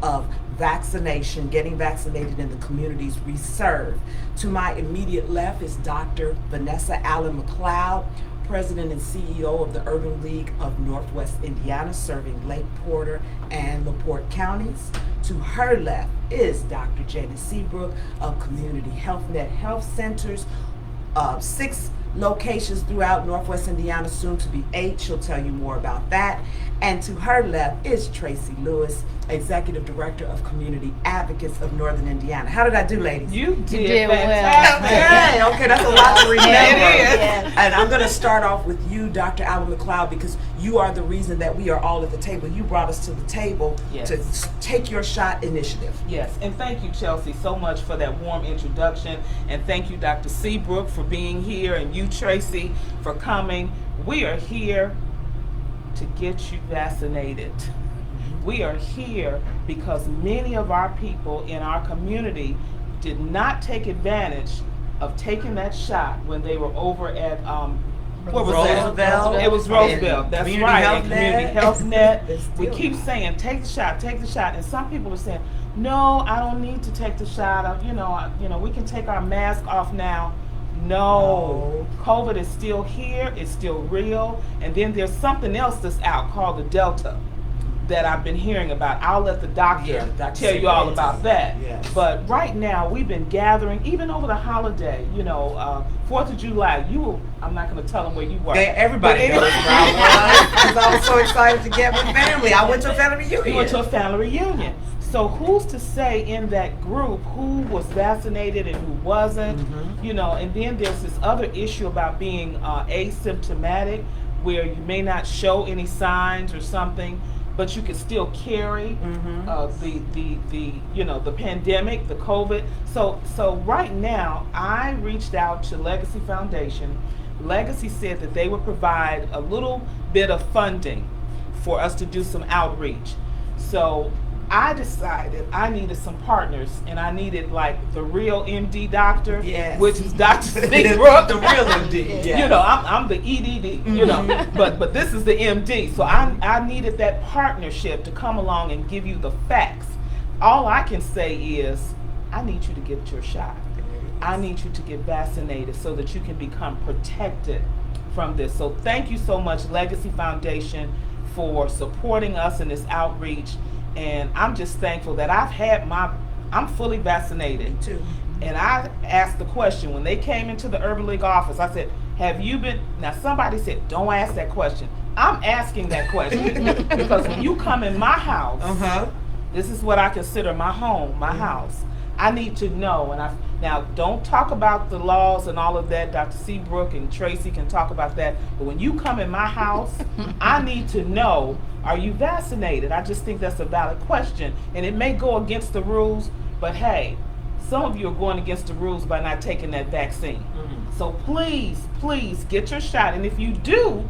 of vaccination, getting vaccinated in the communities we serve. To my immediate left is Dr. Vanessa Allen McLeod, President and CEO of the Urban League of Northwest Indiana, serving Lake Porter and LaPorte counties. To her left is Dr. Janet Seabrook of Community Health Net Health Centers, 6 locations throughout Northwest Indiana, soon to be 8. She'll tell you more about that. And to her left is Tracy Lewis, Executive Director of Community Advocates of Northern Indiana. How did I do, ladies? You did fantastic. Well. Okay, that's a lot to remember. Yes. And I'm going to start off with you, Dr. Allen McLeod, because you are the reason that we are all at the table. You brought us to the table to take your shot initiative. Yes, and thank you, Chelsea, so much for that warm introduction. And thank you, Dr. Seabrook, for being here, and you, Tracy, for coming. We are here to get you vaccinated. We are here because many of our people in our community did not take advantage of taking that shot when they were over at what was Roosevelt. that? It was Roosevelt. That's Community right. Health And Community Net. Health Net. We Still keep not. saying, take the shot, take the shot, and some people are saying, no, I don't need to take the shot. We can take our mask off now. No, COVID is still here. It's still real. And then there's something else that's out called the Delta that I've been hearing about. I'll let the doctor tell you all about that. Yes. But right now, we've been gathering, even over the holiday, 4th of July, I'm not going to tell them where you were. Everybody knows where I was, because I was so excited to get with family. I went to a family reunion. You went to a family reunion. So who's to say in that group who was vaccinated and who wasn't? And then there's this other issue about being asymptomatic, where you may not show any signs or something, but you can still carry the pandemic, the COVID. So right now, I reached out to Legacy Foundation. Legacy said that they would provide a little bit of funding for us to do some outreach. So I decided I needed some partners, and I needed like the real MD doctor, which is Dr. Seabrook. The real MD. Yes. I'm the EDD, but this is the MD. So I needed that partnership to come along and give you the facts. All I can say is, I need you to get your shot. I need you to get vaccinated so that you can become protected from this. So thank you so much, Legacy Foundation, for supporting us in this outreach. And I'm just thankful that I'm fully vaccinated. Me too. And I asked the question, when they came into the Urban League office, I said, have you been, now somebody said, don't ask that question. I'm asking that question because when you come in my house, this is what I consider my home, my house. I need to know, now don't talk about the laws and all of that. Dr. Seabrook and Tracy can talk about that. But when you come in my house, I need to know, are you vaccinated? I just think that's a valid question. And it may go against the rules, but hey, some of you are going against the rules by not taking that vaccine. So please, please get your shot. And if you do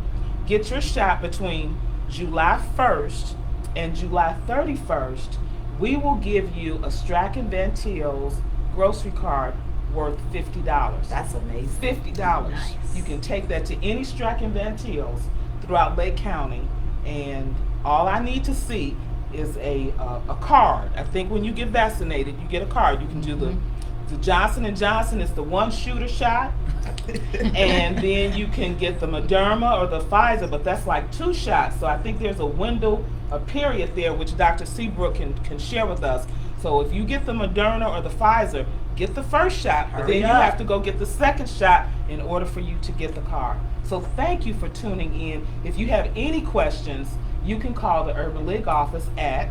get your shot between July 1st and July 31st, we will give a Strachan Van Til's grocery card worth $50. That's amazing. $50. Nice. You can take that to any Strachan Van Til's throughout Lake County, and all I need to see is a card. I think when you get vaccinated, you get a card. You can do the Johnson & Johnson is the one shooter shot, and then you can get the Moderna or the Pfizer, but that's like 2 shots. So I think there's a window, a period there, which Dr. Seabrook can share with us. So if you get the Moderna or the Pfizer, get the first shot, but then you have to go get the second shot in order for you to get the card. So thank you for tuning in. If you have any questions, you can call the Urban League office at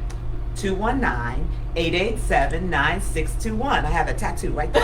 219-887-9621. I have a tattoo right there.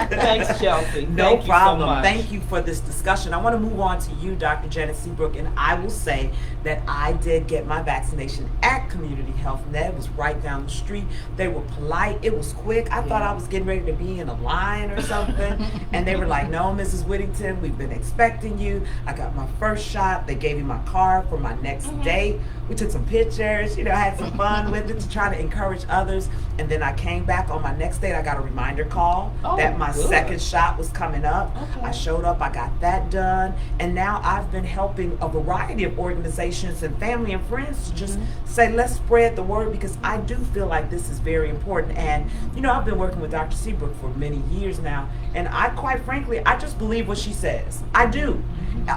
Thanks, Chelsea. No Thank problem. You so much. Thank you for this discussion. I want to move on to you, Dr. Janet Seabrook, and I will say that I did get my vaccination at Community Health Net. It was right down the street. They were polite. It was quick. I thought I was getting ready to be in a line or something, and they were like, "No, Mrs. Whittington, we've been expecting you." I got my first shot. They gave me my card for my next date. We took some pictures. I had some fun with it to try to encourage encourage others. And then I came back on my next date. I got a reminder call that my good. second shot was coming up. Okay. I showed up, I got that done. And now I've been helping a variety of organizations and family and friends to just say, let's spread the word, because I do feel like this is very important. And, you know, I've been working with Dr. Seabrook for many years now. And I, quite frankly, I just believe what she says. I do.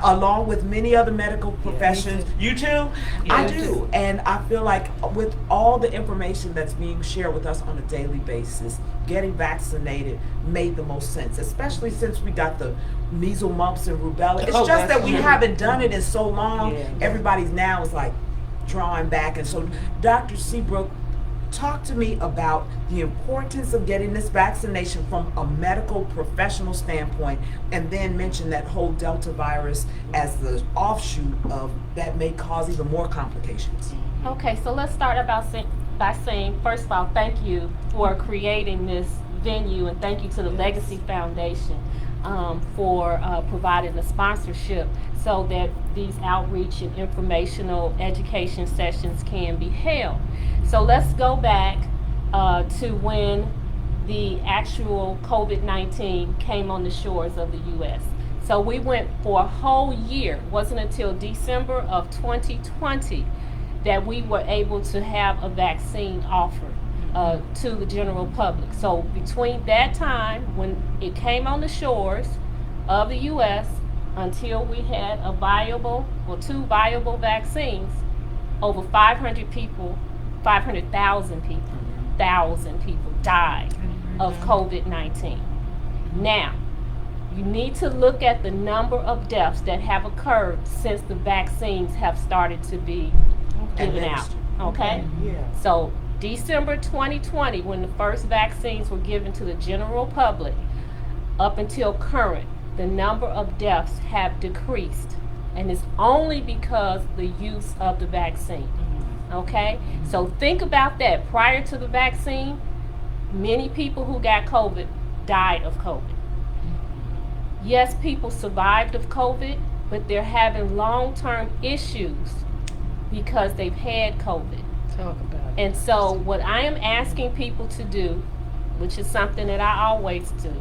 Along with many other medical professions. You too? I do. And I feel like with all the information that's being shared with us on a daily basis, getting vaccinated made the most sense, especially since we got the measles, mumps, and rubella. It's just that we haven't done it in so long. Yeah. Everybody's now is like drawing back. And so, Dr. Seabrook, talk to me about the importance of getting this vaccination from a medical professional standpoint, and then mention that whole Delta virus as the offshoot of that may cause even more complications. Okay, so let's start by saying, first of all, thank you for creating this venue, and thank you to the Legacy Foundation for providing the sponsorship so that these outreach and informational education sessions can be held. So let's go back to when the actual COVID-19 came on the shores of the U.S. So we went for a whole year. It wasn't until December of 2020 that we were able to have a vaccine offered to the general public. So between that time when it came on the shores of the U.S. until we had a viable, or two viable vaccines, over 500,000 people died of COVID-19. Now, you need to look at the number of deaths that have occurred since the vaccines have started to be given out. Okay? Yeah. So, December 2020, when the first vaccines were given to the general public, up until current, the number of deaths have decreased. And it's only because the use of the vaccine. Okay? So think about that. Prior to the vaccine, many people who got COVID died of COVID. Yes, people survived of COVID, but they're having long-term issues because they've had COVID. Talk about it. And so what I am asking people to do, which is something that I always do,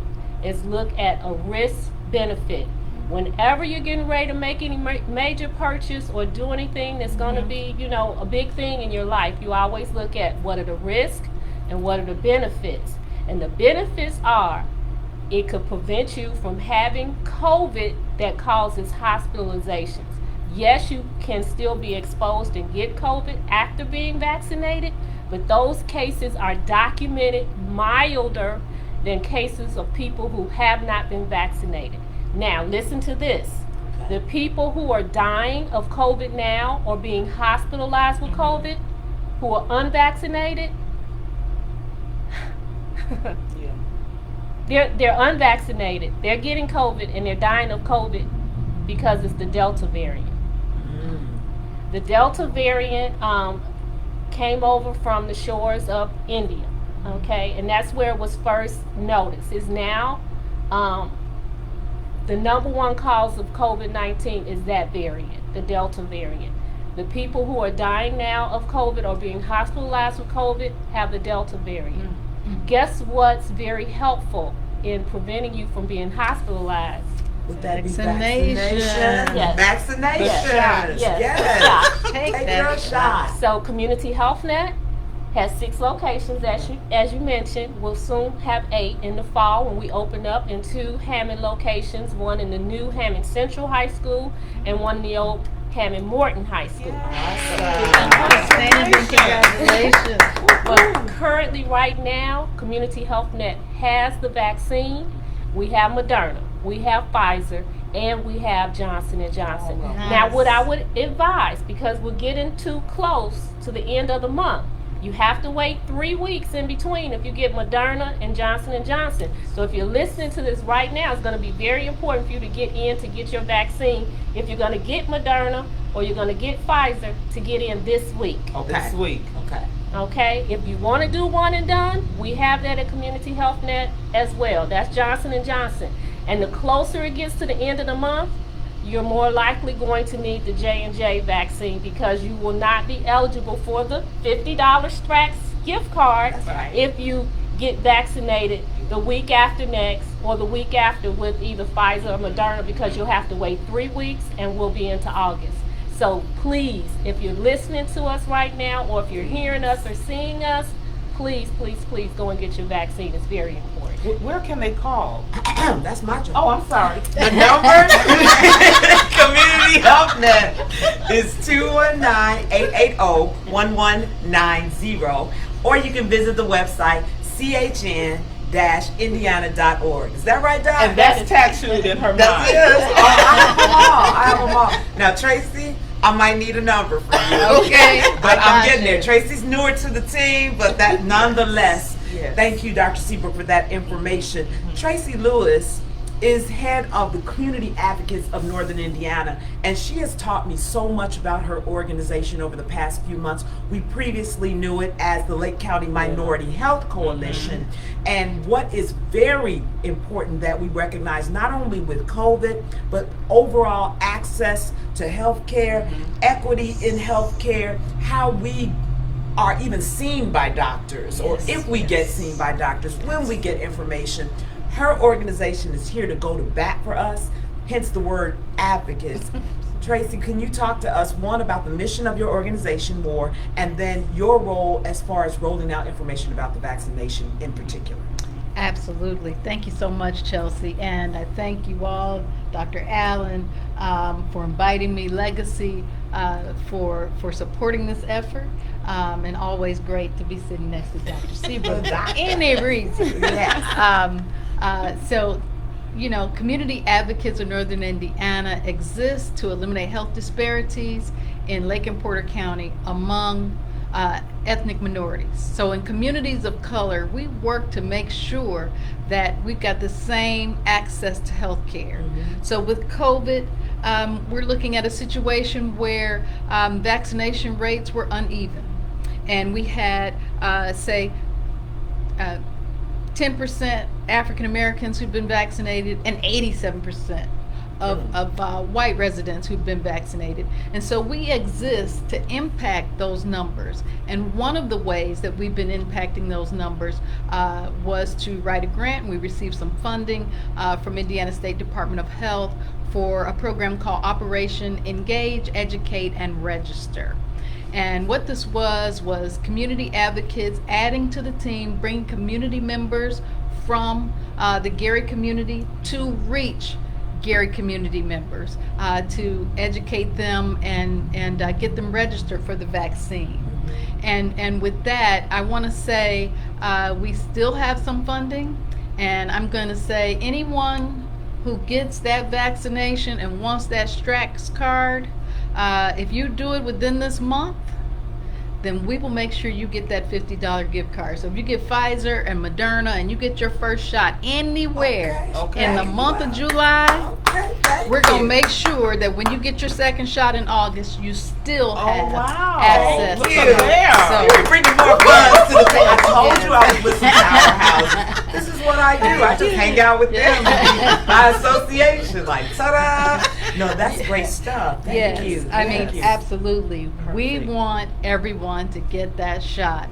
is look at a risk benefit. Whenever you're getting ready to make any major purchase or do anything that's going to be, you know, a big thing in your life, you always look at what are the risks and what are the benefits. And the benefits are, it could prevent you from having COVID that causes hospitalizations. Yes, you can still be exposed and get COVID after being vaccinated, but those cases are documented milder than cases of people who have not been vaccinated. Now, listen to this. The people who are dying of COVID now or being hospitalized with COVID, who are unvaccinated, they're unvaccinated. They're getting COVID and they're dying of COVID because it's the Delta variant. The Delta variant came over from the shores of India, okay? And that's where it was first noticed. Is now the number one cause of COVID-19 is that variant, the Delta variant. The people who are dying now of COVID or being hospitalized with COVID have the Delta variant. Guess what's very helpful in preventing you from being hospitalized? Would that be Vaccination. vaccination? Yes. Vaccination. Yes. Yes. Take Take that your shot. So Community Health Net has 6 locations, as you mentioned. We'll soon have 8 in the fall when we open up in 2 Hammond locations, one in the new Hammond Central High School and one in the old Hammond Morton High School. Outstanding. Congratulations. Well, currently right now, Community Health Net has the vaccine. We have Moderna, we have Pfizer, and we have Johnson & Johnson. Now, what I would advise, because we're getting too close to the end of the month, you have to wait 3 weeks in between if you get Moderna and Johnson & Johnson. So if you're listening to this right now, it's going to be very important for you to get in to get your vaccine. If you're going to get Moderna or you're going to get Pfizer, to get in this week. Okay. This week. Okay. Okay, if you want to do one and done, we have that at Community Health Net as well. That's Johnson & Johnson. And the closer it gets to the end of the month, you're more likely going to need the J&J vaccine because you will not be eligible for the $50 gift card That's right. if you get vaccinated the week after next or the week after with either Pfizer or Moderna, because you'll have to wait 3 weeks and we'll be into August. So please, if you're listening to us right now or if you're hearing us or seeing us, please, please, please go and get your vaccine. It's very important. Where can they call? That's my job. Oh, I'm sorry. The number, Community Health Net, is 219-880-1190, or you can visit the website chn-indiana.org. Is that right, Doc? And that's tattooed in her That's mind. it. Oh, I have them all. Now, Tracy, I might need a number from you. Okay. But I I'm got getting you. there. Tracy's newer to the team, but that nonetheless. Yes. Thank you, Dr. Seabrook, for that information. Tracy Lewis is head of the Community Advocates of Northern Indiana, and she has taught me so much about her organization over the past few months. We previously knew it as the Lake County Minority Health Coalition, and what is very important that we recognize, not only with COVID, but overall access to health care, equity in health care, how we are even seen by doctors, or if we get seen by doctors, when we get information. Her organization is here to go to bat for us, hence the word advocates. Tracy, can you talk to us, one, about the mission of your organization more, and then your role as far as rolling out information about the vaccination in particular? Absolutely. Thank you so much, Chelsea. And I thank you all, Dr. Allen, for inviting me, Legacy, for supporting this effort. And always great to be sitting next to Dr. Seabrook for any reason. Yes. So, Community Advocates of Northern Indiana exist to eliminate health disparities in Lake and Porter County among ethnic minorities. So in communities of color, we work to make sure that we've got the same access to health care. So with COVID, we're looking at a situation where vaccination rates were uneven. And we had, say, 10% African Americans who've been vaccinated and 87% of white residents who've been vaccinated. And so we exist to impact those numbers. And one of the ways that we've been impacting those numbers was to write a grant. We received some funding from Indiana State Department of Health for a program called Operation Engage, Educate, and Register. And what this was community advocates adding to the team, bringing community members from the Gary community to reach Gary community members, to educate them and get them registered for the vaccine. And with that, I want to say we still have some funding, and I'm going to say anyone who gets that vaccination and wants that Strax card, if you do it within this month, then we will make sure you get that $50 gift card. So if you get Pfizer and Moderna and you get your first shot anywhere in the month of July, we're going to make sure that when you get your second shot in August, you still have access. Look to at it. there. You're bringing more funds to the thing. I told you I was listening to our house. This is what I do. I just hang out with them by association. Like, ta-da! No, that's great stuff. Thank you. I mean, Thank you. absolutely. We Perfect. want everyone to get that shot.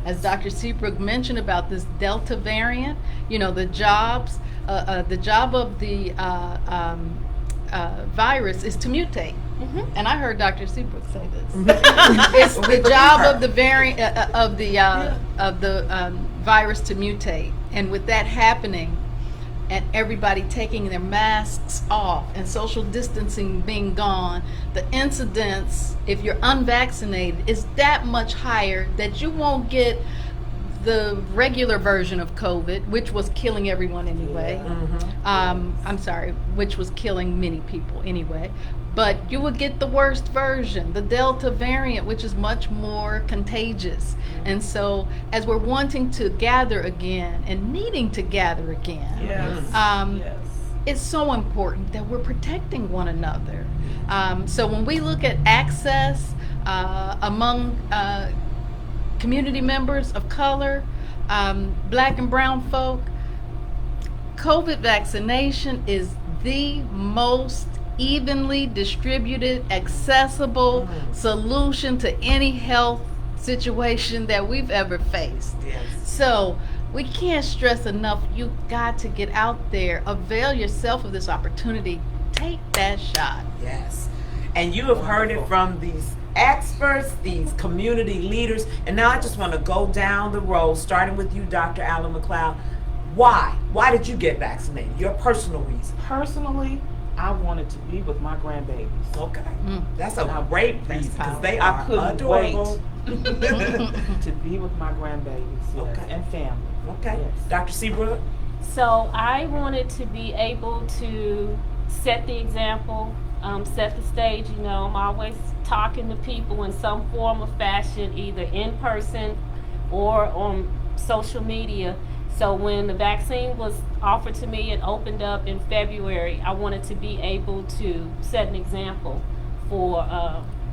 As Dr. Seabrook mentioned about this Delta variant, the job of the virus is to mutate. And I heard Dr. Seabrook say this. It's the job of the variant of the virus to mutate, and with that happening, and everybody taking their masks off and social distancing being gone, the incidence, if you're unvaccinated, is that much higher that you won't get the regular version of COVID, which was killing everyone anyway. I'm sorry, which was killing many people anyway. But you would get the worst version, the Delta variant, which is much more contagious. And so as we're wanting to gather again and needing to gather again, it's so important that we're protecting one another. So when we look at access among community members of color, black and brown folk, COVID vaccination is the most evenly distributed, accessible solution to any health situation that we've ever faced. Yes. So we can't stress enough, you got to get out there, avail yourself of this opportunity, take that shot. Yes. And you have heard it from these experts, these community leaders, and now I just want to go down the road, starting with you, Dr. Allen McLeod. Why? Why did you get vaccinated? Your personal reason. Personally, I wanted to be with my grandbabies. Okay. That's And a I- great reason because they I are couldn't adorable. to be with my grandbabies, yes, Okay. and family. Okay. Yes. Dr. Seabrook? So I wanted to be able to set the example, set the stage. You know, I'm always talking to people in some form or fashion, either in person or on social media. So when the vaccine was offered to me and opened up in February, I wanted to be able to set an example for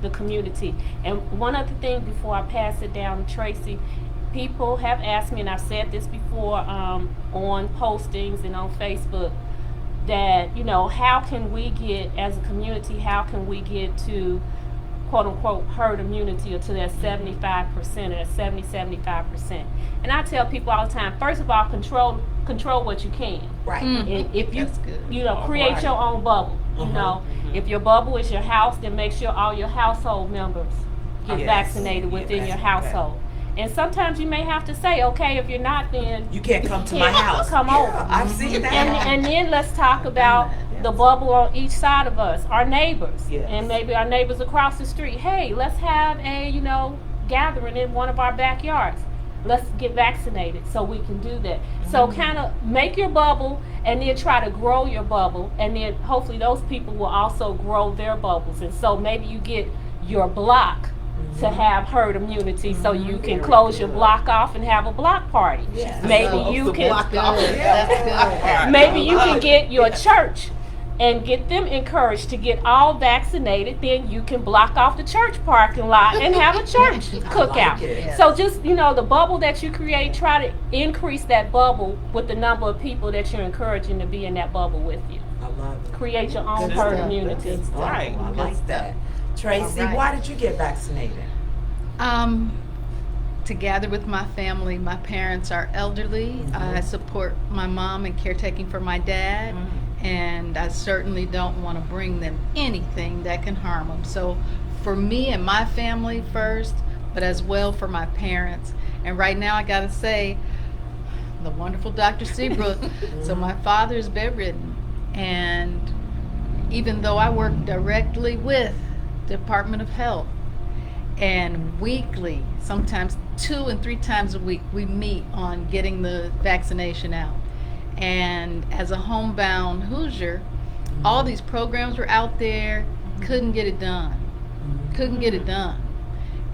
the community. And one other thing before I pass it down to Tracy, people have asked me, and I've said this before on postings and on Facebook, that, you know, how can we get, as a community, how can we get to quote unquote herd immunity, or to that 75% or that 75%. And I tell people all the time, first of all, control what you can. Right. And if you That's good. you know, create Right. your own bubble. You know, if your bubble is your house, then make sure all your household members get Yes. vaccinated within Yes. your Okay. household. And sometimes you may have to say, okay, if you're not, then You can't come to you my can't house. come Yeah, over. I've seen that. And then let's talk about the bubble on each side of us, our neighbors, Yes. and maybe our neighbors across the street. Hey, let's have a, you know, gathering in one of our backyards. Let's get vaccinated so we can do that. So kind of make your bubble and then try to grow your bubble, and then hopefully those people will also grow their bubbles. And so maybe you get your block to have herd immunity, so you can close your block off and have a block party. Yes. Maybe So, you the can block off. Good. That's good. maybe you can get your church and get them encouraged to get all vaccinated. Then you can block off the church parking lot and have a church cookout. it. So just, you know, the bubble that you create, try to increase that bubble with the number of people that you're encouraging to be in that bubble with you. I love it. Create your own Good herd stuff. immunity. Good stuff. Right. I Good like stuff. that. Tracy, All right. why did you get vaccinated? To gather with my family. My parents are elderly. I support my mom in caretaking for my dad, and I certainly don't want to bring them anything that can harm them. So for me and my family first, but as well for my parents. And right now I gotta say, the wonderful Dr. Seabrook. So my father is bedridden, and even though I work directly with Department of Health, and weekly, sometimes 2 and 3 times a week, we meet on getting the vaccination out. And as a homebound Hoosier, all these programs were out there, couldn't get it done. Couldn't get it done.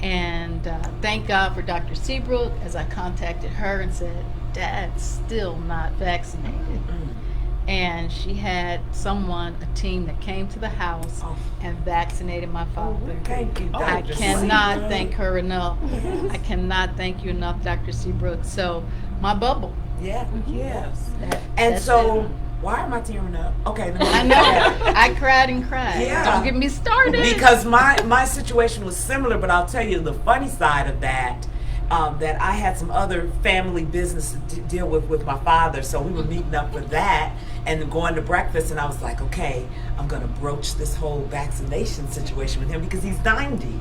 And thank God for Dr. Seabrook, as I contacted her and said, Dad's still not vaccinated. And she had someone, a team that came to the house and vaccinated my father. Thank you, Dr. I cannot Seabrook. thank her enough. I cannot thank you enough, Dr. Seabrook. So, my bubble. Yeah. Yes. that- And that's so, it. why am I tearing up? Okay. Let me I know. I cried and cried. Yeah. Don't get me started. Because my situation was similar, but I'll tell you the funny side of that. That I had some other family business to deal with my father, so we were meeting up for that and then going to breakfast, and I was like, okay, I'm gonna broach this whole vaccination situation with him because he's 90.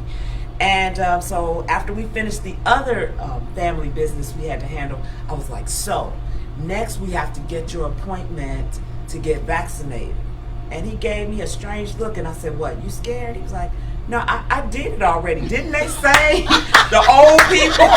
And so after we finished the other family business we had to handle, I was like, so next we have to get your appointment to get vaccinated. And he gave me a strange look, and I said, what, you scared? He was like, no, I did it already. Didn't they say the old people?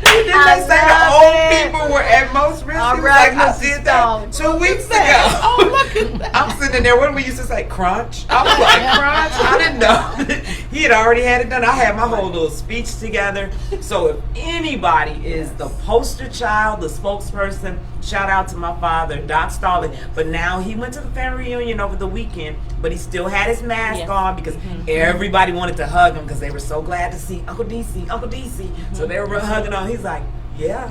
Didn't they say the old people were at most risk? All He was right, like, I Mrs. did that Stone. 2 weeks ago. Oh, look at that. I'm sitting there, what do we used to say, crunch? I was like, crunch? I didn't know. He had already had it done. I had my whole little speech together. So if anybody is the poster child, the spokesperson, shout out to my father, Doc Starling. But now he went to the family reunion over the weekend, but he still had his mask Yes. on because everybody wanted to hug him because they were so glad to see Uncle DC, Uncle DC. So they were hugging on. He's like, yeah,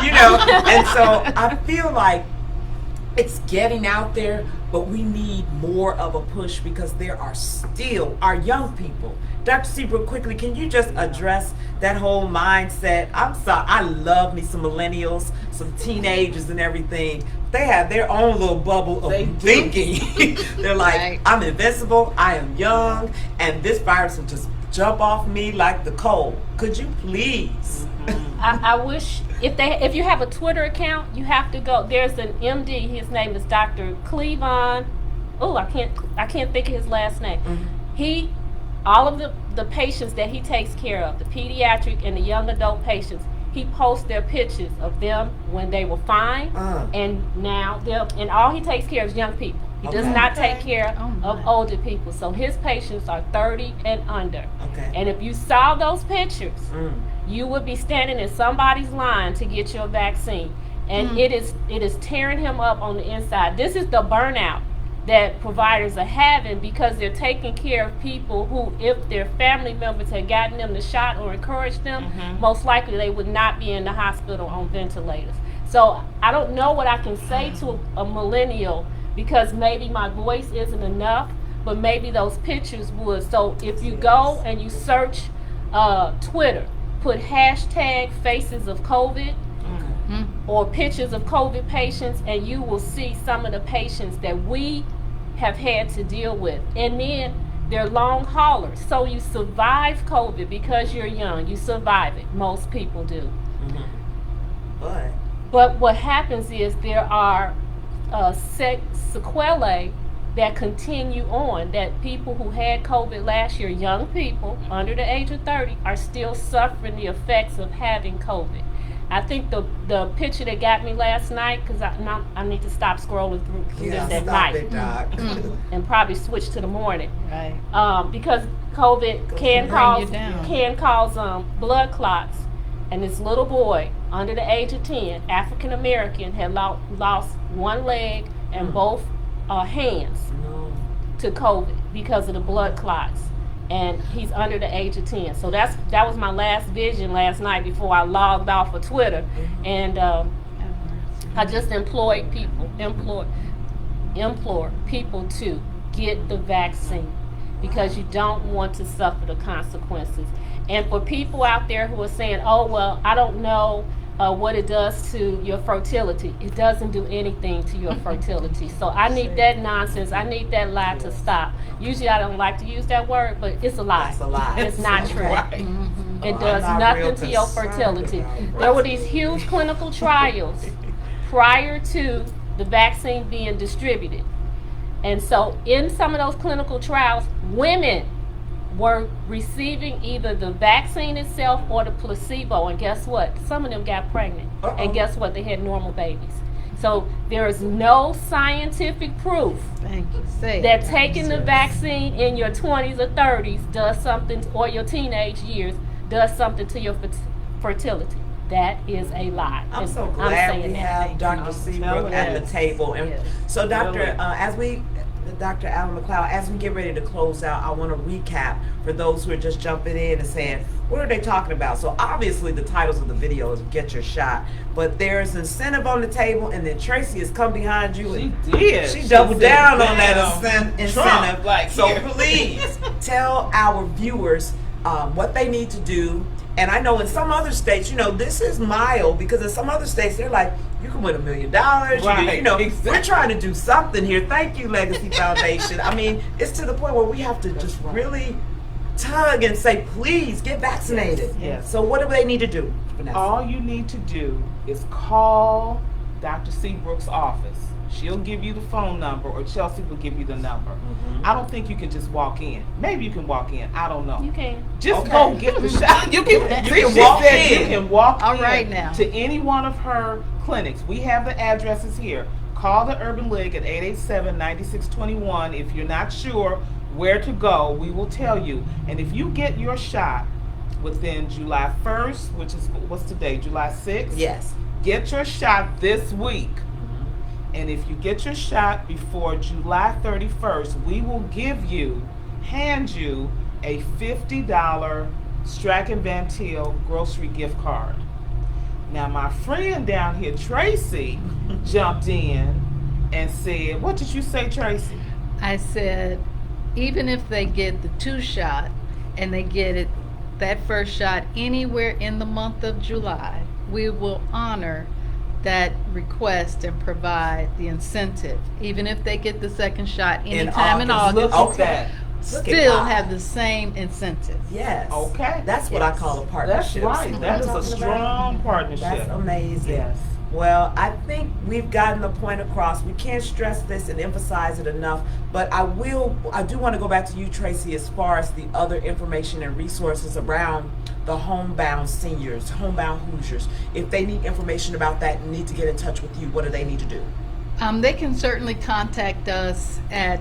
you know. And so I feel like it's getting out there, but we need more of a push because there are still our young people. Dr. Seabrook, quickly, can you just address that whole mindset? I'm sorry, I love me some millennials, some teenagers and everything. They have their own little bubble of thinking. They're like, Right. I'm invincible, I am young, and this virus will just jump off me like the cold. Could you please? I wish if you have a Twitter account, you have to go. There's an MD. His name is Dr. Clevon. Oh, I can't think of his last name. He, all of the patients that he takes care of, the pediatric and the young adult patients, he posts their pictures of them when they were fine and now them, and all he takes care of is young people. He does not take care of older people. So his patients are 30 and under. Okay. And if you saw those pictures, you would be standing in somebody's line to get your vaccine. And it is tearing him up on the inside. This is the burnout that providers are having because they're taking care of people who, if their family members had gotten them the shot or encouraged them, most likely they would not be in the hospital on ventilators. So I don't know what I can say to a millennial because maybe my voice isn't enough, but maybe those pictures would. So if you go and you search Twitter, put hashtag faces of COVID or pictures of COVID patients, and you will see some of the patients that we have had to deal with. And then they're long haulers. So you survive COVID because you're young. You survive it. Most people do. But what happens is there are sequelae that continue on, that people who had COVID last year, young people under the age of 30, are still suffering the effects of having COVID. I think the picture that got me last night, because I need to stop scrolling through this at night and probably switch to the morning. Right. Because COVID can bring you down. cause blood clots. And this little boy under the age of 10, African American, had lost one leg and both hands to COVID because of the blood clots. And he's under the age of 10. So that was my last vision last night before I logged off of Twitter. And I just implore people to get the vaccine because you don't want to suffer the consequences. And for people out there who are saying, oh, well, I don't know what it does to your fertility. It doesn't do anything to your fertility. So I need that nonsense. I need that lie to stop. Usually I don't like to use that word, but it's a lie. It's a lie. It's not true. Right. It does nothing to your fertility. There were these huge clinical trials prior to the vaccine being distributed. And so in some of those clinical trials, women were receiving either the vaccine itself or the placebo, and guess what? Some of them got pregnant. And guess what? They had normal babies. So there is no scientific proof that taking the vaccine in your 20s or 30s does something, or your teenage years does something to your fertility. That is a lie. I'm And so I'm glad saying we that. have Dr. Seabrook at the table. And so, Dr. Dr. Alan McLeod, as we get ready to close out, I want to recap for those who are just jumping in and saying, what are they talking about? So obviously the titles of the video is Get Your Shot, but there's incentive on the table, and then Tracy has come behind you and she doubled down on that incentive. Like, so please tell our viewers what they need to do. And I know in some other states, this is mild, because in some other states they're like, you can win $1 million. Right, We're trying to do something here. Thank you, Legacy Foundation. I mean, it's to the point where we have to just really tug and say, please get vaccinated. Yes. So what do they need to do, Vanessa? All you need to do is call Dr. Seabrook's office. She'll give you the phone number, or Chelsea will give you the number. I don't think you can just walk in. Maybe you can walk in. I don't know. You can. Just go get the shot. You can walk in. You can walk All in right now. to any one of her clinics. We have the addresses here. Call the Urban League at 887-9621. If you're not sure where to go, we will tell you. And if you get your shot within July 1st, which is, what's today, July 6th? Yes. Get your shot this week. And if you get your shot before July 31st, we will hand you a $50 Strack and Van Til grocery gift card. Now, my friend down here, Tracy, jumped in and said, what did you say, Tracy? I said, even if they get the 2 shot and they get it, that first shot anywhere in the month of July, we will honor that request and provide the incentive. Even if they get the second shot anytime in August, Look at that. still have the same incentive. Yes. Okay. That's what I call a That's partnership. right. See what That I'm is a talking about? strong partnership. That's amazing. Yes. Well, I think we've gotten the point across. We can't stress this and emphasize it enough, but I do want to go back to you, Tracy, as far as the other information and resources around the homebound seniors, homebound Hoosiers. If they need information about that and need to get in touch with you, what do they need to do? They can certainly contact us at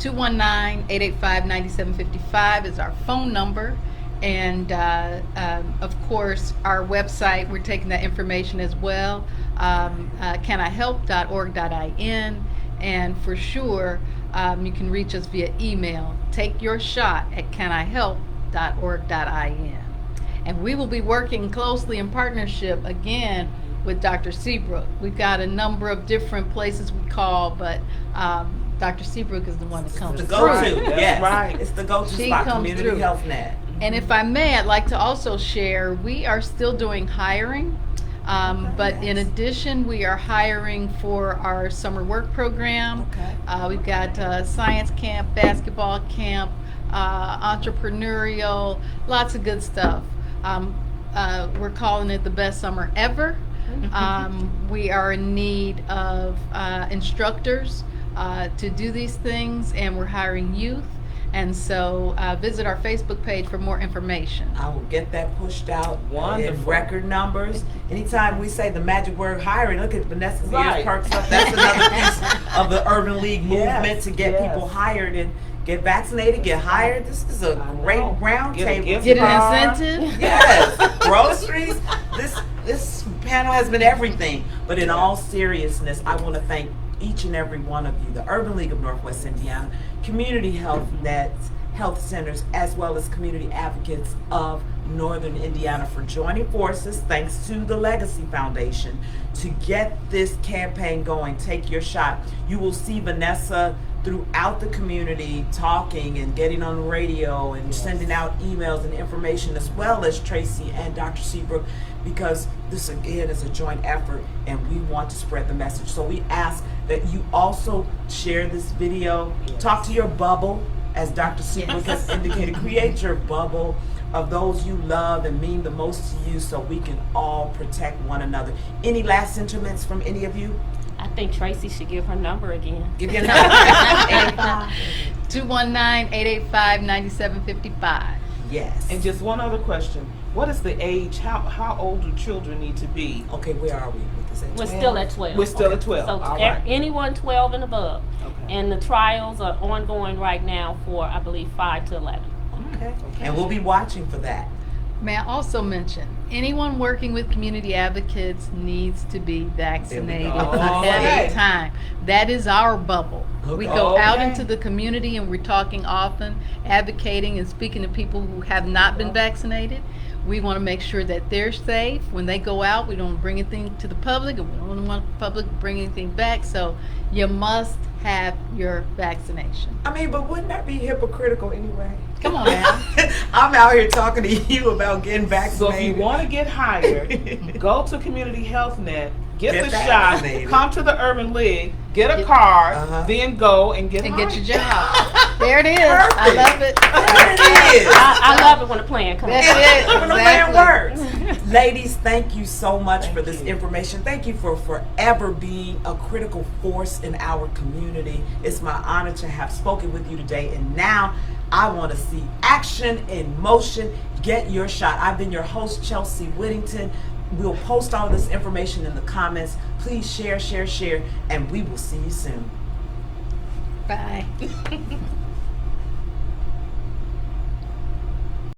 219-885-9755 is our phone number. And of course, our website, we're taking that information as well, canihelp.org.in. And for sure, you can reach us via email, takeyourshot@canihelp.org.in. And we will be working closely in partnership again with Dr. Seabrook. We've got a number of different places we call, but Dr. Seabrook is the one that comes The through. go-to, That's yes. right. It's the go-to She spot, comes Community through. Health Net. And if I may, I'd like to also share, we are still doing hiring. But in Yes. addition, we are hiring for our summer work program. Okay. We've got science camp, basketball camp, entrepreneurial, lots of good stuff. We're calling it the best summer ever. We are in need of instructors to do these things, and we're hiring youth. And so visit our Facebook page for more information. I will get that pushed out in Wonderful. record numbers. Anytime we say the magic word hiring, look at Vanessa's Right. ears perks up. That's another piece of the Urban League movement Yes, to get yes. people hired and get vaccinated, get hired. This is a great know. round Get a table. gift Get card. an incentive? Yes, groceries. This panel has been everything. But in all seriousness, I want to thank each and every one of you, the Urban League of Northwest Indiana, Community Health Nets, health centers, as well as community advocates of Northern Indiana for joining forces, thanks to the Legacy Foundation, to get this campaign going. Take your shot. You will see Vanessa throughout the community talking and getting on the radio and sending out emails and information, as well as Tracy and Dr. Seabrook, because this again is a joint effort and we want to spread the message. So we ask that you also share this video, talk to your bubble, as Dr. Seabrook has indicated, create your bubble of those you love and mean the most to you, so we can all protect one another. Any last sentiments from any of you? I think Tracy should give her number again. Give your number. 219-885-9755. Yes. And just one other question. What is the age? How old do children need to be? Okay, where are we with this? We're still at 12. We're still at Okay. 12. So All right. anyone 12 and above. Okay. And the trials are ongoing right now for, I believe, 5 to 11. Okay. And we'll be watching for that. May I also mention, anyone working with community advocates needs to be vaccinated go. ahead Okay. of time. That is our bubble. We go out Okay. into the community and we're talking often, advocating and speaking to people who have not been vaccinated. We want to make sure that they're safe. When they go out, we don't bring anything to the public, and we don't want the public to bring anything back. So you must have your vaccination. I mean, but wouldn't that be hypocritical anyway? Come on now. I'm out here talking to you about getting So vaccinated. if you want to get hired, go to Community Health Net, get Get the shot, vaccinated. come to the Urban League, get a card, Uh-huh. then go and get And hired. get your job. There it is. I Perfect. love it. There it is. I love it when a plan comes. That's it. When the plan Exactly. works. Ladies, thank you so much for this you. information. Thank you for forever being a critical force in our community. It's my honor to have spoken with you today. And now I want to see action in motion. Get your shot. I've been your host, Chelsea Whittington. We'll post all this information in the comments. Please share, and we will see you soon. Bye.